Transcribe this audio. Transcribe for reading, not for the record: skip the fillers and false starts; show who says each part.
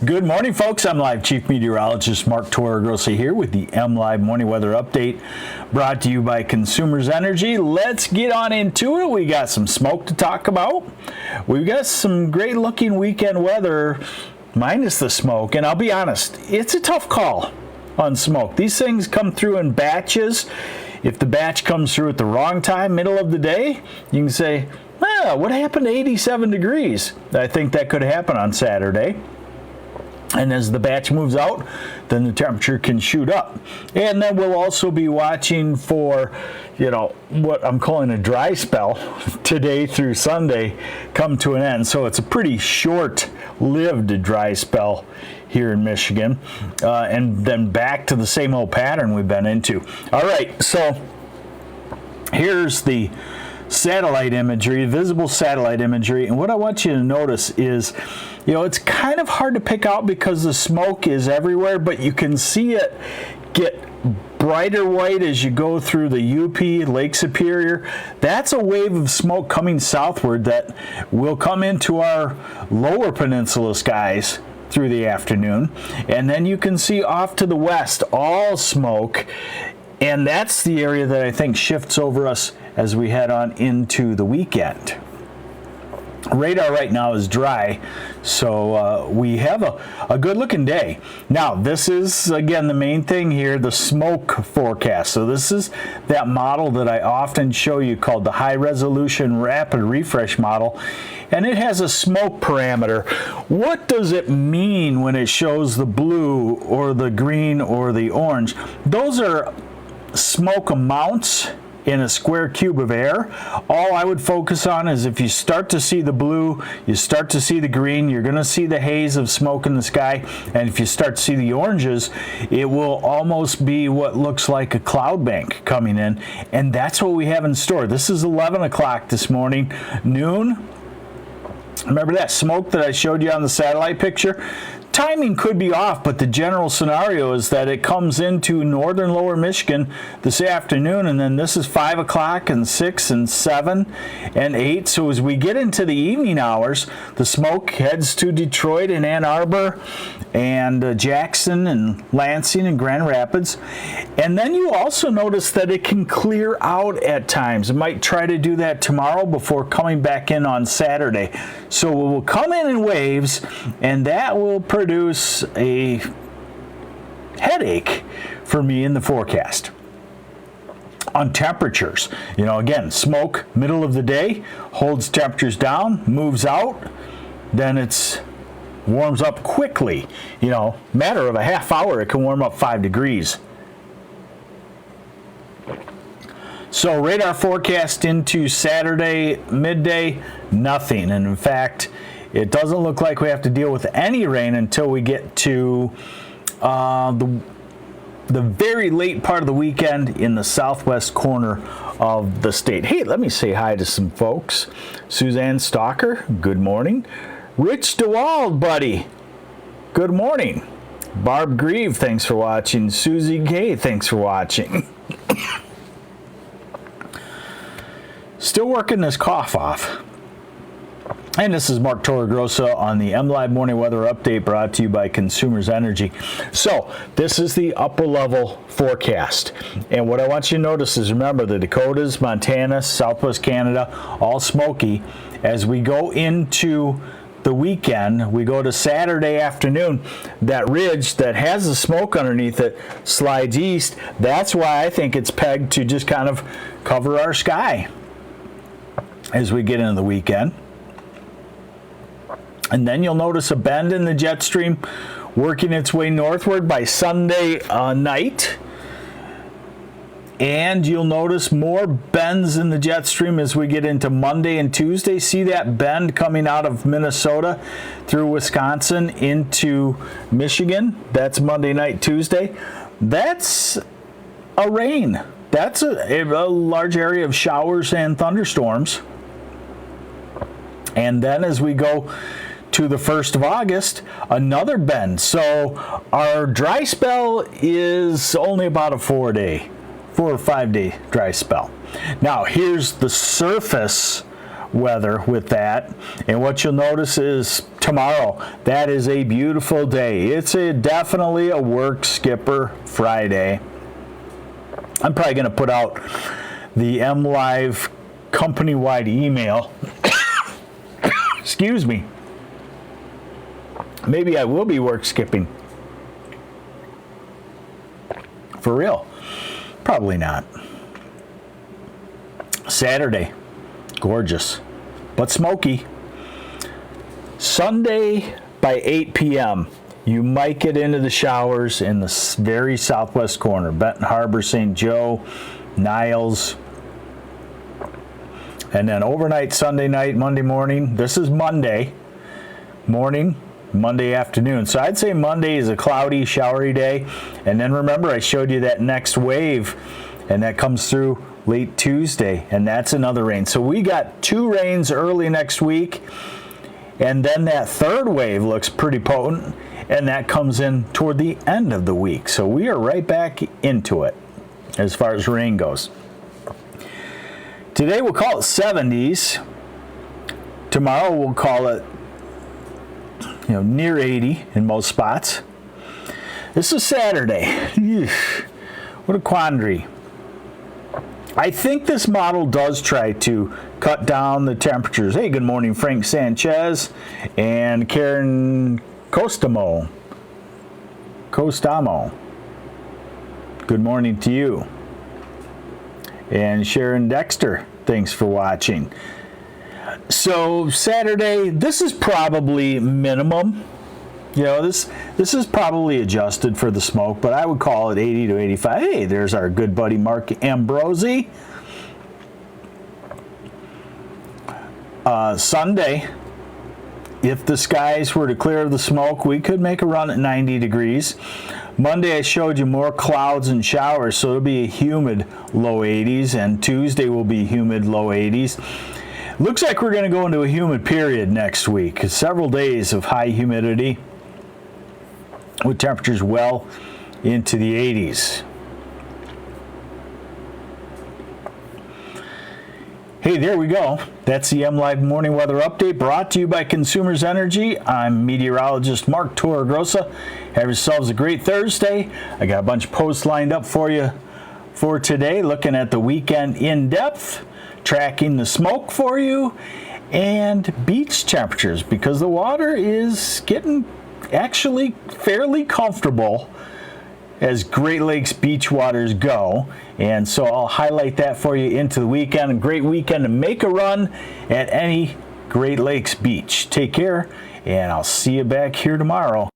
Speaker 1: Good morning, folks. I'm Live Chief Meteorologist Mark Torregrossa here with the MLive Morning Weather Update brought to you by Consumers Energy. Let's get on into it. We got some smoke to talk about. We've got some great looking weekend weather minus the smoke. And I'll be honest, it's a tough call on smoke. These things come through in batches. If the batch comes through at the wrong time, middle of the day, you can say, what happened to 87 degrees? I think that could happen on Saturday. And as the batch moves out, then the temperature can shoot up. And then we'll also be watching for, what I'm calling a dry spell today through Sunday come to an end. So it's a pretty short-lived dry spell here in Michigan. And then back to the same old pattern we've been into. All right, so here's the satellite imagery, visible satellite imagery. And what I want you to notice is, it's kind of hard to pick out because the smoke is everywhere, but you can see it get brighter white as you go through the UP, Lake Superior. That's a wave of smoke coming southward that will come into our lower peninsula skies through the afternoon. And then you can see off to the west all smoke. And that's the area that I think shifts over us as we head on into the weekend. Radar right now is dry, so we have a good looking day. Now, this is, again, the main thing here, the smoke forecast. So this is that model that I often show you called the high resolution rapid refresh model, and it has a smoke parameter. What does it mean when it shows the blue or the green or the orange? Those are smoke amounts in a square cube of air. All I would focus on is if you start to see the blue, you start to see the green, you're going to see the haze of smoke in the sky. And if you start to see the oranges, it will almost be what looks like a cloud bank coming in. And that's what we have in store. This is 11 o'clock this morning, noon. Remember that smoke that I showed you on the satellite picture? Timing could be off, but the general scenario is that it comes into northern lower Michigan this afternoon, and then this is 5 o'clock and 6 and 7 and 8. So as we get into the evening hours, the smoke heads to Detroit and Ann Arbor and Jackson and Lansing and Grand Rapids. And then you also notice that it can clear out at times. It might try to do that tomorrow before coming back in on Saturday. So it will come in waves, and that will produce a headache for me in the forecast. On temperatures, again, smoke middle of the day holds temperatures down, moves out, then it's warms up quickly. Matter of a half hour, it can warm up 5 degrees. So radar forecast into Saturday midday, nothing. And in fact, it doesn't look like we have to deal with any rain until we get to the very late part of the weekend in the southwest corner of the state. Hey, let me say hi to some folks. Suzanne Stalker, good morning. Rich DeWald, buddy, good morning. Barb Grieve, thanks for watching. Susie K, thanks for watching. Still working this cough off. And this is Mark Torregrossa on the MLive Morning Weather Update brought to you by Consumers Energy. So this is the upper level forecast. And what I want you to notice is, remember, the Dakotas, Montana, Southwest Canada, all smoky. As we go into the weekend, we go to Saturday afternoon, that ridge that has the smoke underneath it slides east. That's why I think it's pegged to just kind of cover our sky as we get into the weekend. And then you'll notice a bend in the jet stream working its way northward by Sunday night. And you'll notice more bends in the jet stream as we get into Monday and Tuesday. See that bend coming out of Minnesota through Wisconsin into Michigan? That's Monday night, Tuesday. That's a rain. That's a large area of showers and thunderstorms. And then as we go to the 1st of August, another bend. So our dry spell is only about a 4 or 5 day dry spell. Now here's the surface weather with that. And what you'll notice is tomorrow, that is a beautiful day. It's definitely a work skipper Friday. I'm probably going to put out the MLive company-wide email. Excuse me. Maybe I will be work skipping. For real. Probably not. Saturday. Gorgeous. But smoky. Sunday by 8 p.m. you might get into the showers in the very southwest corner. Benton Harbor, St. Joe, Niles. And then overnight, Sunday night, Monday morning. This is Monday morning, Monday afternoon. So I'd say Monday is a cloudy, showery day. And then remember, I showed you that next wave, and that comes through late Tuesday, and that's another rain. So we got 2 rains early next week, and then that third wave looks pretty potent, and that comes in toward the end of the week. So we are right back into it as far as rain goes. Today we'll call it 70s. Tomorrow we'll call it, near 80 in most spots. This is Saturday. What a quandary. I think this model does try to cut down the temperatures. Hey, good morning, Frank Sanchez and Karen Costamo. Good morning to you. And Sharon Dexter, thanks for watching. So Saturday, this is probably minimum. This is probably adjusted for the smoke, but I would call it 80 to 85. Hey, there's our good buddy Mark Ambrosi. Sunday, if the skies were to clear of the smoke, we could make a run at 90 degrees. Monday, I showed you more clouds and showers, so it'll be a humid low 80s, and Tuesday will be humid low 80s. Looks like we're going to go into a humid period next week. Several days of high humidity with temperatures well into the 80s. Hey, there we go. That's the MLive Morning Weather Update brought to you by Consumers Energy. I'm meteorologist Mark Torregrossa. Have yourselves a great Thursday. I got a bunch of posts lined up for you for today, looking at the weekend in depth, tracking the smoke for you, and beach temperatures, because the water is getting actually fairly comfortable as Great Lakes beach waters go. And so I'll highlight that for you into the weekend. A great weekend to make a run at any Great Lakes beach. Take care, and I'll see you back here tomorrow.